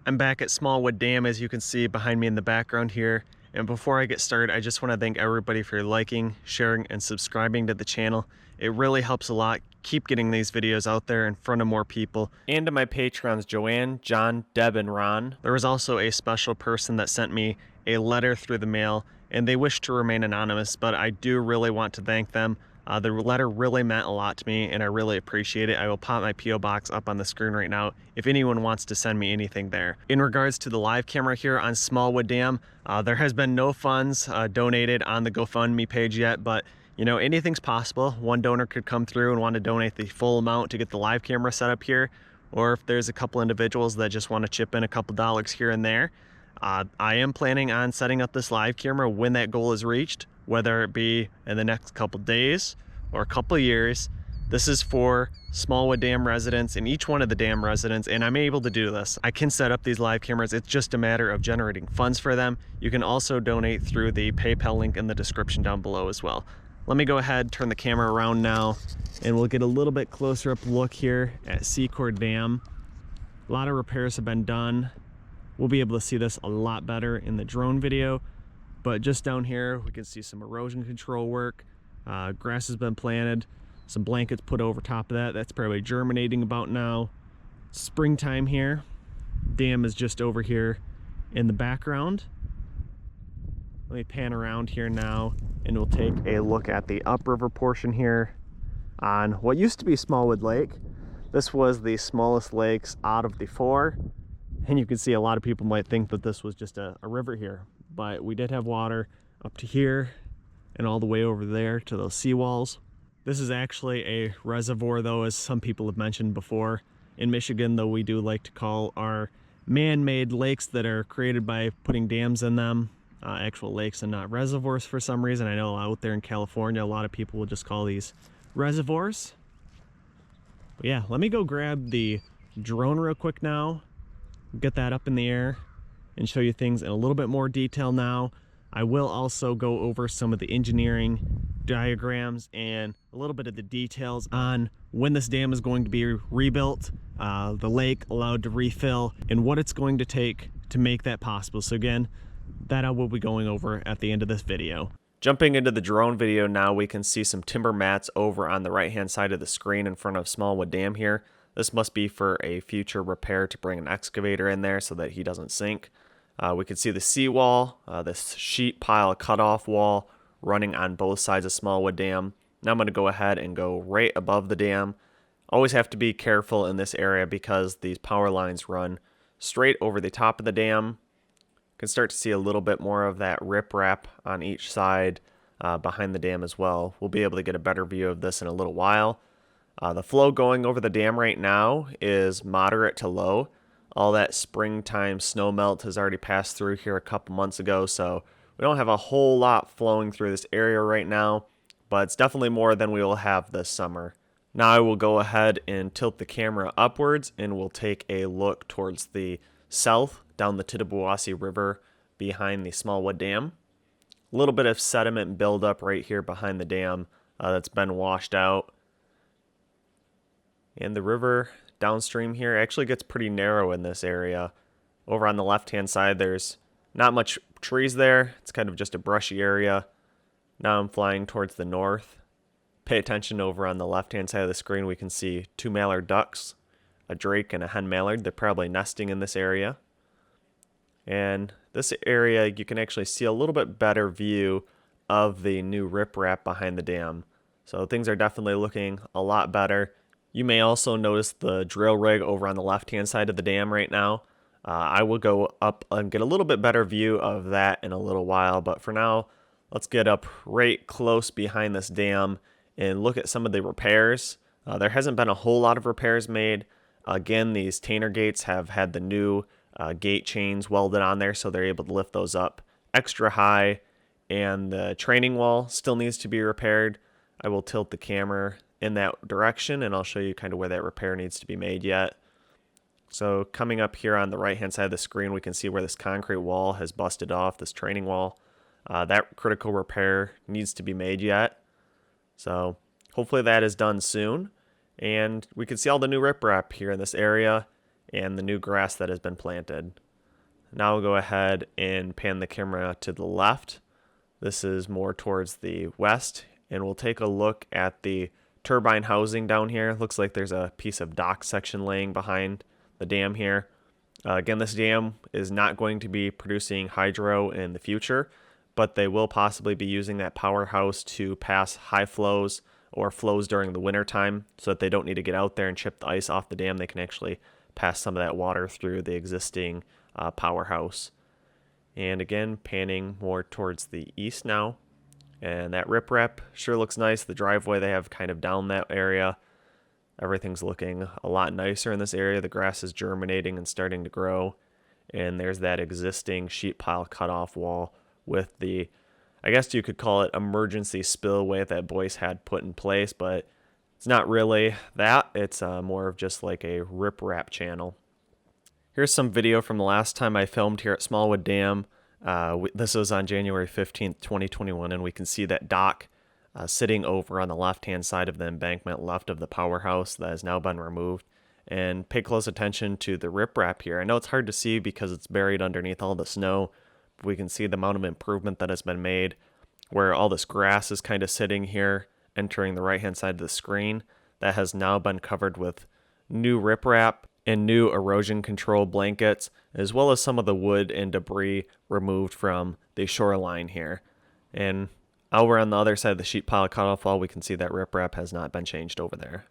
I'm back at Smallwood Dam, as you can see behind me in the background here. And before I get started, I just want to thank everybody for liking, sharing, and subscribing to the channel. It really helps a lot. Keep getting these videos out there in front of more people. And to my patrons, Joanne, John, Deb, and Ron. There was also a special person that sent me a letter through the mail, and they wish to remain anonymous, but I do really want to thank them. The letter really meant a lot to me, and I really appreciate it. I will pop my P.O. box up on the screen right now if anyone wants to send me anything there. In regards to the live camera here on Smallwood Dam, there has been no funds donated on the GoFundMe page yet, but you know, anything's possible. One donor could come through and want to donate the full amount to get the live camera set up here, or if there's a couple individuals that just want to chip in a couple dollars here and there. I am planning on setting up this live camera when that goal is reached, whether it be in the next couple days or a couple years. This is for Smallwood Dam residents and each one of the dam residents, and I'm able to do this. I can set up these live cameras. It's just a matter of generating funds for them. You can also donate through the PayPal link in the description down below as well. Let me go ahead, turn the camera around now, and we'll get a little bit closer up look here at Secord Dam. A lot of repairs have been done. We'll be able to see this a lot better in the drone video, but just down here we can see some erosion control work. Grass has been planted, some blankets put over top of that. That's probably germinating about now. Springtime here. Dam is just over here in the background. Let me pan around here now, and we'll take a look at the upriver portion here on what used to be Smallwood Lake. This was the smallest lakes out of the four. And you can see a lot of people might think that this was just a river here, but we did have water up to here and all the way over there to those seawalls. This is actually a reservoir, though, as some people have mentioned before. In Michigan, though, we do like to call our man-made lakes that are created by putting dams in them actual lakes and not reservoirs for some reason. I know out there in California, a lot of people will just call these reservoirs. But yeah, let me go grab the drone real quick now, get that up in the air, and show you things in a little bit more detail now. I will also go over some of the engineering diagrams and a little bit of the details on when this dam is going to be rebuilt, the lake allowed to refill, and what it's going to take to make that possible. So again, that I will be going over at the end of this video. Jumping into the drone video now, we can see some timber mats over on the right hand side of the screen in front of Smallwood Dam here. This must be for a future repair to bring an excavator in there so that he doesn't sink. We can see the seawall, this sheet pile cutoff wall running on both sides of Smallwood Dam. Now I'm going to go ahead and go right above the dam. Always have to be careful in this area because these power lines run straight over the top of the dam. You can start to see a little bit more of that riprap on each side behind the dam as well. We'll be able to get a better view of this in a little while. The flow going over the dam right now is moderate to low. All that springtime snow melt has already passed through here a couple months ago, so we don't have a whole lot flowing through this area right now, but it's definitely more than we will have this summer. Now I will go ahead and tilt the camera upwards, and we'll take a look towards the south down the Tittabawassee River behind the Smallwood Dam. A little bit of sediment buildup right here behind the dam that's been washed out. And the river downstream here actually gets pretty narrow in this area. Over on the left hand side, there's not much trees there. It's kind of just a brushy area. Now I'm flying towards the north. Pay attention over on the left hand side of the screen. We can see two mallard ducks, a drake and a hen mallard. They're probably nesting in this area. And this area, you can actually see a little bit better view of the new riprap behind the dam. So things are definitely looking a lot better. You may also notice the drill rig over on the left-hand side of the dam right now. I will go up and get a little bit better view of that in a little while, but for now, let's get up right close behind this dam and look at some of the repairs. There hasn't been a whole lot of repairs made. Again, these Tanner gates have had the new gate chains welded on there, so they're able to lift those up extra high, and the training wall still needs to be repaired. I will tilt the camera in that direction, and I'll show you kind of where that repair needs to be made yet. So coming up here on the right hand side of the screen, we can see where this concrete wall has busted off, this training wall. That critical repair needs to be made yet. So hopefully that is done soon. And we can see all the new riprap here in this area. and the new grass that has been planted. Now we'll go ahead and pan the camera to the left. This is more towards the west, and we'll take a look at the turbine housing down here. Looks like there's a piece of dock section laying behind the dam here. Again, this dam is not going to be producing hydro in the future, but they will possibly be using that powerhouse to pass high flows or flows during the winter time so that they don't need to get out there and chip the ice off the dam. They can actually pass some of that water through the existing powerhouse. And again, panning more towards the east now. And that riprap sure looks nice. The driveway they have kind of down that area. Everything's looking a lot nicer in this area. The grass is germinating and starting to grow. And there's that existing sheet pile cutoff wall with the, I guess you could call it emergency spillway that Boyce had put in place, but it's not really that. It's more of just like a riprap channel. Here's some video from the last time I filmed here at Smallwood Dam. This was on January 15th, 2021, and we can see that dock sitting over on the left-hand side of the embankment left of the powerhouse that has now been removed. And pay close attention to the riprap here. I know it's hard to see because it's buried underneath all the snow, but we can see the amount of improvement that has been made where all this grass is kind of sitting here, entering the right-hand side of the screen. That has now been covered with new riprap and new erosion control blankets, as well as some of the wood and debris removed from the shoreline here. And over on the other side of the sheet pile cutoff wall, we can see that riprap has not been changed over there.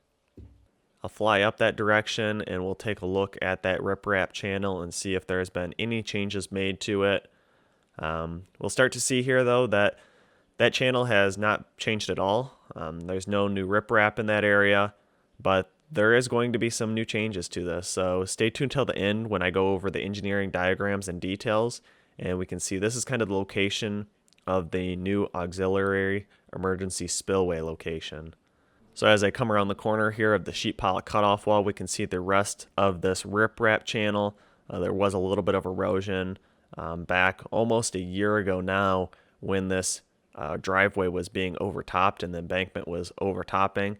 I'll fly up that direction and we'll take a look at that riprap channel and see if there's been any changes made to it. We'll start to see here though that that channel has not changed at all. There's no new riprap in that area, but there is going to be some new changes to this, so stay tuned till the end when I go over the engineering diagrams and details, and we can see this is kind of the location of the new auxiliary emergency spillway location. So as I come around the corner here of the sheet pile cutoff wall, we can see the rest of this riprap channel. There was a little bit of erosion back almost a year ago now when this driveway was being overtopped and the embankment was overtopping.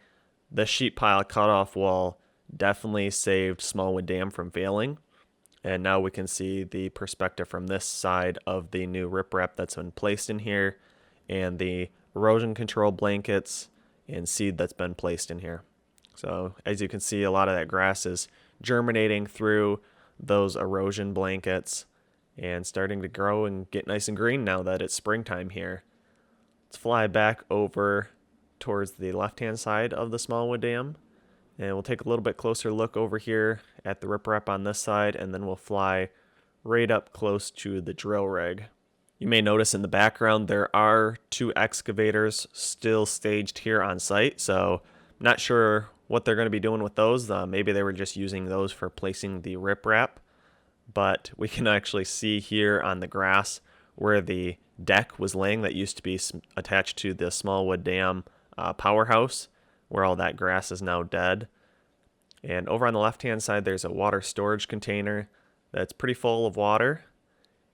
The sheet pile cutoff wall definitely saved Smallwood Dam from failing. And now we can see the perspective from this side of the new riprap that's been placed in here and the erosion control blankets and seed that's been placed in here. So as you can see, a lot of that grass is germinating through those erosion blankets and starting to grow and get nice and green now that it's springtime here. Let's fly back over towards the left-hand side of the Smallwood Dam, and we'll take a little bit closer look over here at the riprap on this side, and then we'll fly right up close to the drill rig. You may notice in the background there are 2 excavators still staged here on site, so I'm not sure what they're going to be doing with those. Maybe they were just using those for placing the riprap, but we can actually see here on the grass where the deck was laying that used to be attached to the Smallwood Dam powerhouse, where all that grass is now dead. And over on the left hand side there's a water storage container that's pretty full of water,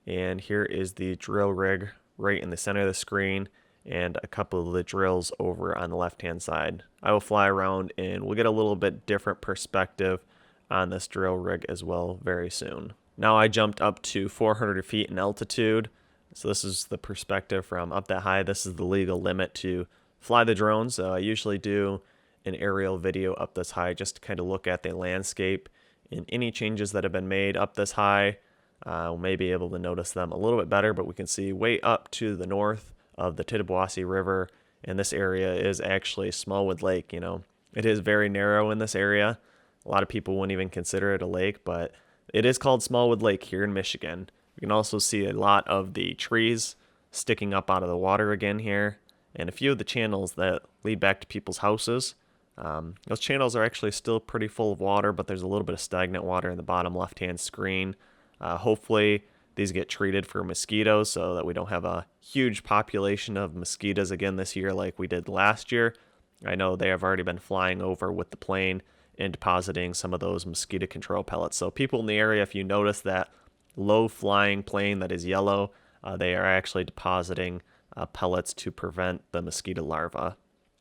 and here is the drill rig right in the center of the screen and a couple of the drills over on the left hand side. I will fly around and we'll get a little bit different perspective on this drill rig as well very soon. Now I jumped up to 400 feet in altitude, so this is the perspective from up that high. This is the legal limit to fly the drone, so I usually do an aerial video up this high just to kind of look at the landscape and any changes that have been made up this high. We may be able to notice them a little bit better, but we can see way up to the north of the Tittabawassee River, and this area is actually Smallwood Lake. You know, it is very narrow in this area. A lot of people wouldn't even consider it a lake, but it is called Smallwood Lake here in Michigan. You can also see a lot of the trees sticking up out of the water again here, and a few of the channels that lead back to people's houses. Those channels are actually still pretty full of water, but there's a little bit of stagnant water in the bottom left-hand screen. Hopefully these get treated for mosquitoes so that we don't have a huge population of mosquitoes again this year like we did last year. I know they have already been flying over with the plane and depositing some of those mosquito control pellets. So people in the area, if you notice that low-flying plane that is yellow, they are actually depositing pellets to prevent the mosquito larvae.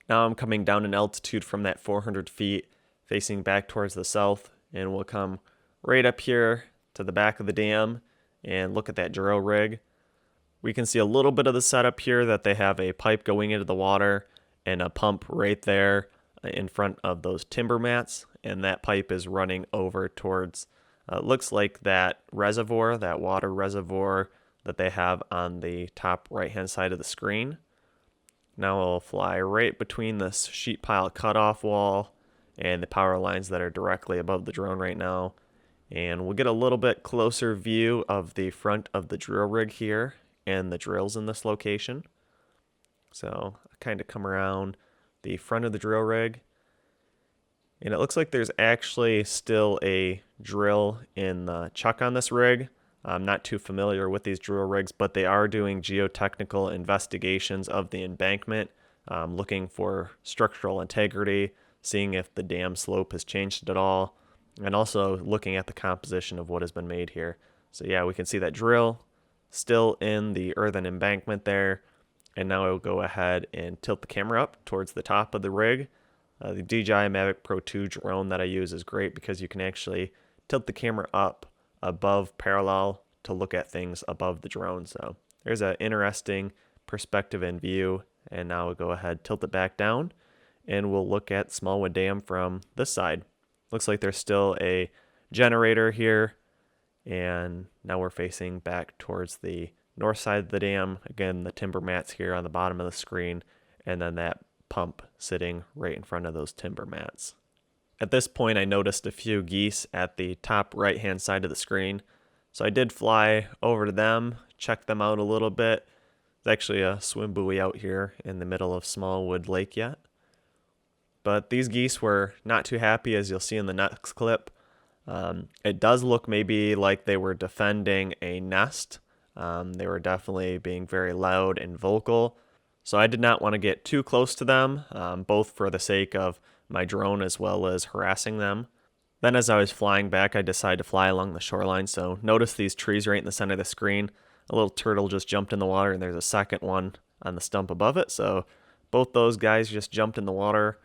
Now I'm coming down in altitude from that 400 feet, facing back towards the south, and we'll come right up here to the back of the dam and look at that drill rig. We can see a little bit of the setup here that they have a pipe going into the water and a pump right there in front of those timber mats, and that pipe is running over towards looks like that reservoir, that water reservoir that they have on the top right hand side of the screen. Now we'll fly right between this sheet pile cutoff wall and the power lines that are directly above the drone right now, and we'll get a little bit closer view of the front of the drill rig here and the drills in this location. So I kind of come around the front of the drill rig, and it looks like there's actually still a drill in the chuck on this rig. I'm not too familiar with these drill rigs, but they are doing geotechnical investigations of the embankment, looking for structural integrity, seeing if the dam slope has changed at all, and also looking at the composition of what has been made here. So yeah, we can see that drill still in the earthen embankment there. And now I will go ahead and tilt the camera up towards the top of the rig. The DJI Mavic Pro 2 drone that I use is great because you can actually tilt the camera up above parallel to look at things above the drone. So there's an interesting perspective and view. And now we'll go ahead, tilt it back down, and we'll look at Smallwood Dam from this side. Looks like there's still a generator here, and now we're facing back towards the north side of the dam. Again, the timber mats here on the bottom of the screen, and then that pump sitting right in front of those timber mats. At this point, I noticed a few geese at the top right-hand side of the screen, so I did fly over to them, check them out a little bit. There's actually a swim buoy out here in the middle of Smallwood Lake yet. But these geese were not too happy, as you'll see in the next clip. It does look maybe like they were defending a nest. They were definitely being very loud and vocal. So I did not want to get too close to them, both for the sake of my drone as well as harassing them. Then as I was flying back, I decided to fly along the shoreline. So notice these trees right in the center of the screen. A little turtle just jumped in the water, and there's a second one on the stump above it. So both those guys just jumped in the water.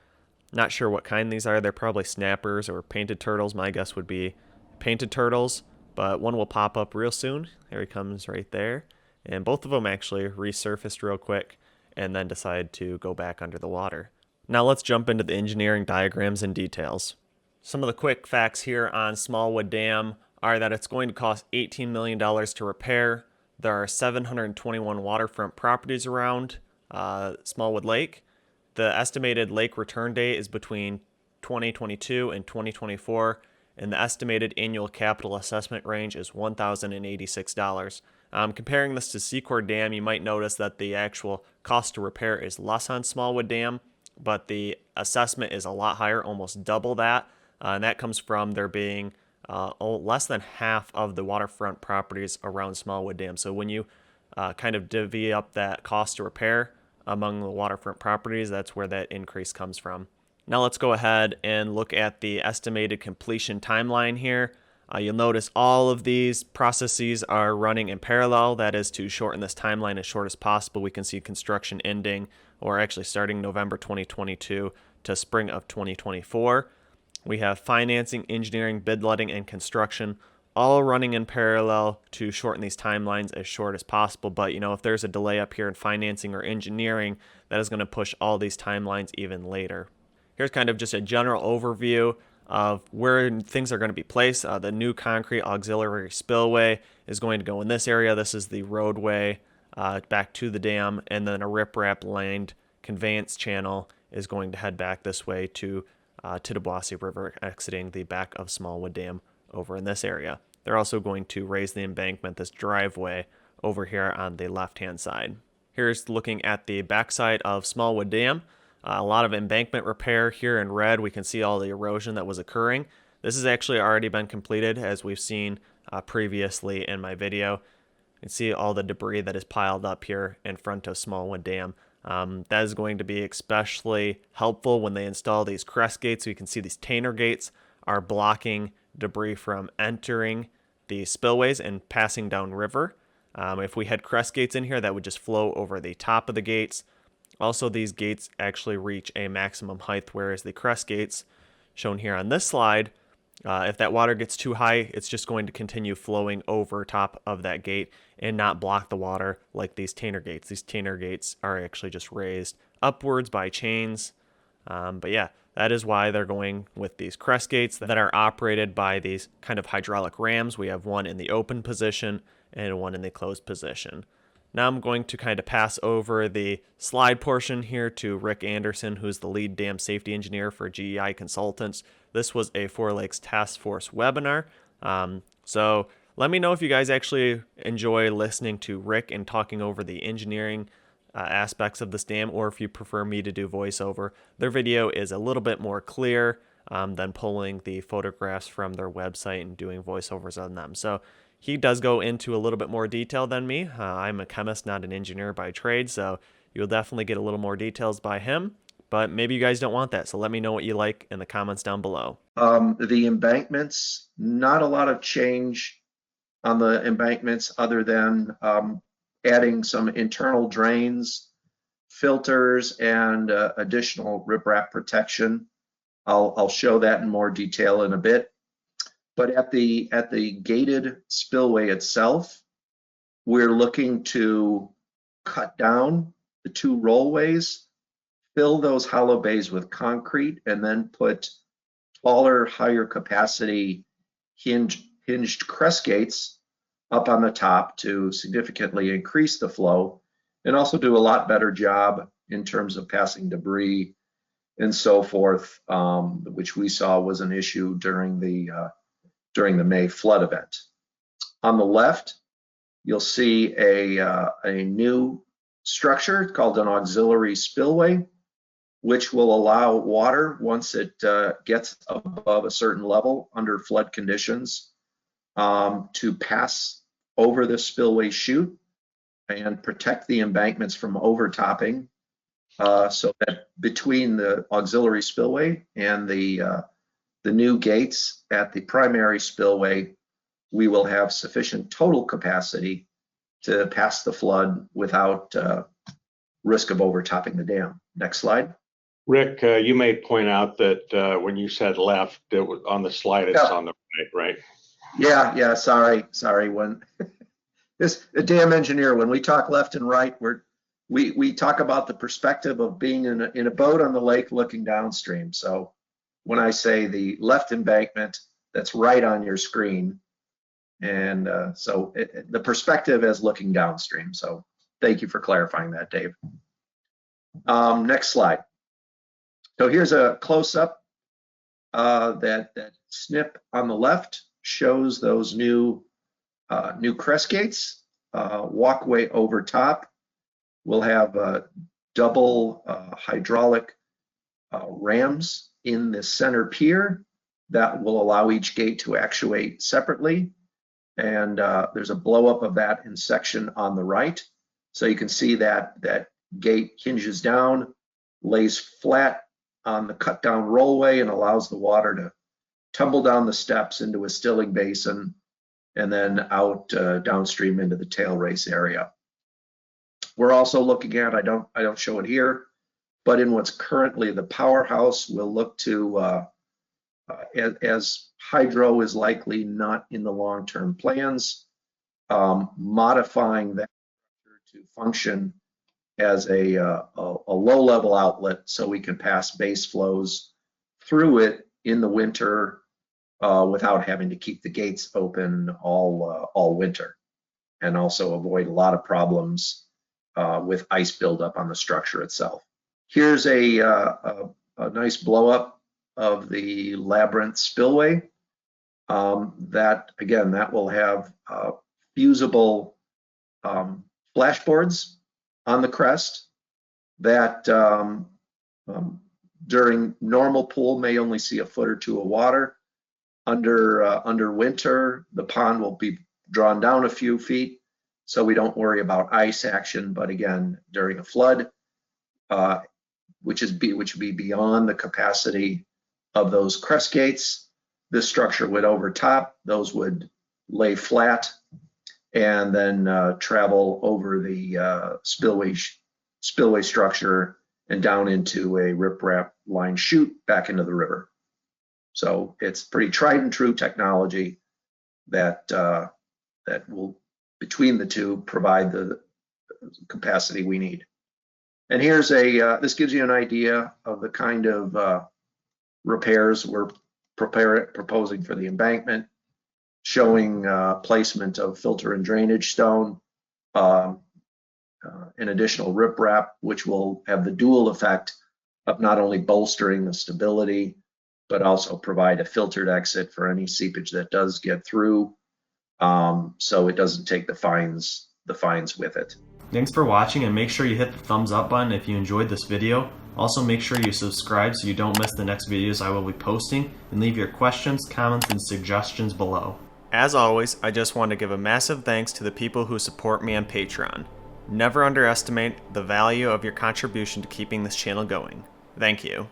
Not sure what kind these are. They're probably snappers or painted turtles. My guess would be painted turtles, but one will pop up real soon. There he comes right there. And both of them actually resurfaced real quick and then decided to go back under the water. Now let's jump into the engineering diagrams and details. Some of the quick facts here on Smallwood Dam are that it's going to cost $18 million to repair. There are 721 waterfront properties around Smallwood Lake. The estimated lake return date is between 2022 and 2024, and the estimated annual capital assessment range is $1,086. Comparing this to Secord Dam, you might notice that the actual cost to repair is less on Smallwood Dam, but the assessment is a lot higher, almost double that, and that comes from there being less than half of the waterfront properties around Smallwood Dam. So when you kind of divvy up that cost to repair among the waterfront properties, that's where that increase comes from. Now let's go ahead and look at the estimated completion timeline here. You'll notice all of these processes are running in parallel. That is to shorten this timeline as short as possible. We can see construction ending, or actually starting November 2022 to spring of 2024. We have financing, engineering, bid letting, and construction all running in parallel to shorten these timelines as short as possible. But, if there's a delay up here in financing or engineering, that is going to push all these timelines even later. Here's kind of just a general overview of where things are going to be placed. The new concrete auxiliary spillway is going to go in this area. This is the roadway back to the dam, and then a riprap lined conveyance channel is going to head back this way to Tittabawassee River, exiting the back of Smallwood Dam over in this area. They're also going to raise the embankment, this driveway over here on the left-hand side. Here's looking at the backside of Smallwood Dam. A lot of embankment repair here in red. We can see all the erosion that was occurring. This has actually already been completed, as we've seen previously in my video. You can see all the debris that is piled up here in front of Smallwood Dam. That is going to be especially helpful when they install these crest gates. So you can see these Tainer gates are blocking debris from entering the spillways and passing downriver. If we had crest gates in here, that would just flow over the top of the gates. Also, these gates actually reach a maximum height, whereas the crest gates, shown here on this slide, If that water gets too high, it's just going to continue flowing over top of that gate and not block the water like these Tanner gates. These Tanner gates are actually just raised upwards by chains. But yeah, that is why they're going with these crest gates that are operated by these kind of hydraulic rams. We have one in the open position and one in the closed position. Now I'm going to kind of pass over the slide portion here to Rick Anderson, who's the lead dam safety engineer for GEI Consultants. This was a Four Lakes Task Force webinar. So let me know if you guys actually enjoy listening to Rick and talking over the engineering aspects of this dam, or if you prefer me to do voiceover. Their video is a little bit more clear than pulling the photographs from their website and doing voiceovers on them. So he does go into a little bit more detail than me. I'm a chemist, not an engineer by trade, so you'll definitely get a little more details by him. But maybe you guys don't want that, so let me know what you like in the comments down below. The embankments, not a lot of change on the embankments other than adding some internal drains, filters, and additional riprap protection. I'll show that in more detail in a bit. But at the gated spillway itself, we're looking to cut down the two rollways, fill those hollow bays with concrete, and then put taller, higher capacity hinged crest gates up on the top to significantly increase the flow and also do a lot better job in terms of passing debris and so forth, which we saw was an issue during the May flood event. On the left, you'll see a new structure called an auxiliary spillway, which will allow water, once it gets above a certain level under flood conditions, to pass over the spillway chute and protect the embankments from overtopping, so that between the auxiliary spillway and the new gates at the primary spillway, we will have sufficient total capacity to pass the flood without risk of overtopping the dam. Next slide. Rick, you may point out that when you said left, it was on the slide, it's on the right? Yeah, sorry. When the dam engineer, when we talk left and right, we talk about the perspective of being in a boat on the lake looking downstream. So when I say the left embankment, that's right on your screen. And so the perspective is looking downstream. So thank you for clarifying that, Dave. Next slide. So here's a close-up. That snip on the left shows those new crest gates, walkway over top. We'll have double hydraulic rams in the center pier that will allow each gate to actuate separately. And there's a blow up of that in section on the right. So you can see that gate hinges down, lays flat on the cut down rollway, and allows the water to tumble down the steps into a stilling basin and then out downstream into the tail race area. We're also looking at, I don't show it here, but in what's currently the powerhouse, we'll look to, as hydro is likely not in the long-term plans, modifying that to function as a low-level outlet so we can pass base flows through it in the winter without having to keep the gates open all winter, and also avoid a lot of problems with ice buildup on the structure itself. Here's a nice blow up of the Labyrinth spillway. That will have fusible flashboards on the crest that during normal pool may only see a foot or two of water. Under winter, the pond will be drawn down a few feet, so we don't worry about ice action. But again, during a flood, which would be beyond the capacity of those crest gates, this structure would overtop. Those would lay flat and then travel over the spillway structure and down into a riprap line chute back into the river. So it's pretty tried and true technology that that will, between the two, provide the capacity we need. And here's this gives you an idea of the kind of repairs we're proposing for the embankment, showing placement of filter and drainage stone, an additional riprap, which will have the dual effect of not only bolstering the stability, but also provide a filtered exit for any seepage that does get through, so it doesn't take the fines with it. Thanks for watching, and make sure you hit the thumbs up button if you enjoyed this video. Also, make sure you subscribe so you don't miss the next videos I will be posting, and leave your questions, comments, and suggestions below. As always, I just want to give a massive thanks to the people who support me on Patreon. Never underestimate the value of your contribution to keeping this channel going. Thank you.